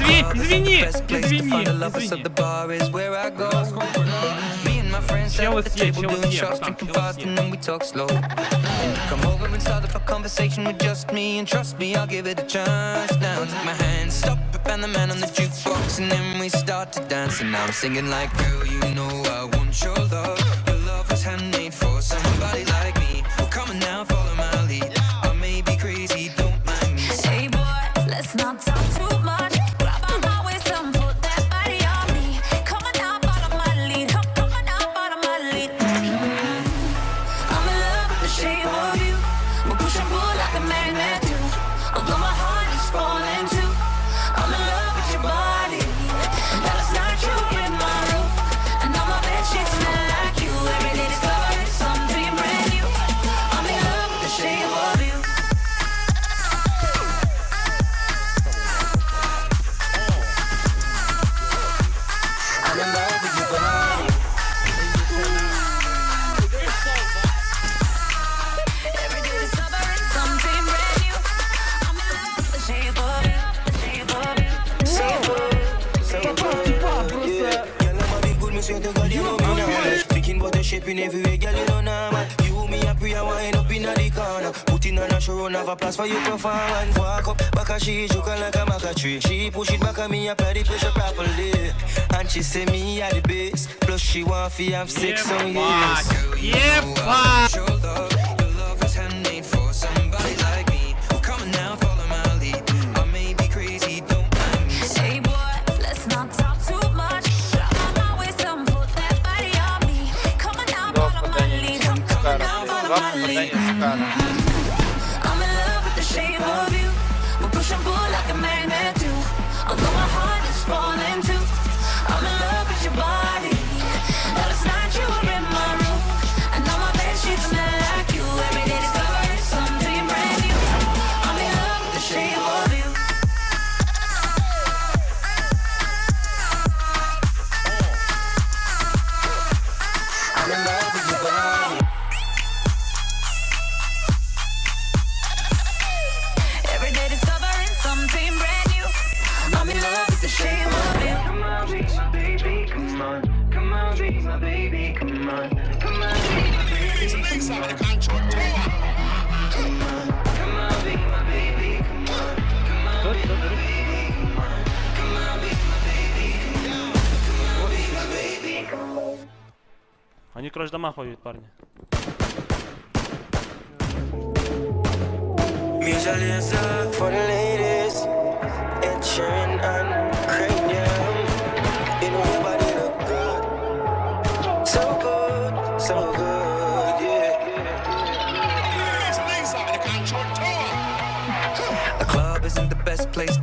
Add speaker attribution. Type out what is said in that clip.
Speaker 1: Извини.
Speaker 2: Чел drinking fast and then we talk slow. Come over and start up a conversation with just me, and trust me, I'll give it a chance. Now take my hand, stop it, and the man on the jukebox, and then we start to dance. And now I'm singing like, girl, you know I want your love. Your love was handmade for somebody like me. Well, come on now, follow my lead. I may be crazy, don't mind me.
Speaker 3: Hey boy, let's not talk too much. Grab on my waist and put that body on me. Come on now, follow my lead. Come on now, follow my lead. I'm in love with the shape of you. We'll push and pull like a magnet do. Although my heart is falling too. I'm in love with your body. And last night you were in my room, and now my bed sheets smell like you. Every day discovering something brand new. I'm in love with the shape of you.
Speaker 2: I'm in love with your body.
Speaker 3: Every day discovering something brand new. I'm in love with the shape of you, the shape of you, the shape of you.
Speaker 2: Girl, I'm a big good, me swear to God, you know me now. Speaking about the shape in every way, girl, you know now, man. You, me, a pray, I wind up in the corner. Put in on a show, have a place for you performance. Walk up, back a she, joking like a maca tree. She push it back at me, apply the pressure properly. And she say me at the base. Plus she want to have sex on you. Your love was handmade for somebody like me. Well, come on now, follow my lead. I may be crazy, don't mind me.
Speaker 3: Hey boy, let's not talk too much. Grab on my waist and put that body on me. Come on now, follow my lead. Come on now, follow my lead. I'm in love with the shape of you. We'll push and pull like a magnet do. Although my heart is falling too. I'm in love with your body. Last night you were in my room, and now my bed sheets smell like you. Every day discovering something brand new. I'm in love with the shape of you.
Speaker 2: I'm in love with your body.
Speaker 3: Every day discovering something brand new. I'm in love with the shape of you.
Speaker 2: Come on, be my baby, come on. Come on, be my baby, come on. Come on, be my baby, come on. Come on, be my baby, come on. Come on, be my baby, come on. Come on, be my baby, come on. Come on, be my baby, come on.
Speaker 1: Они, короче, дома ходят, парни.
Speaker 2: Mutual answer for the ladies. Ed Sheeran and Cranium. You know your body look good. So good, so good, yeah. A club isn't the best place to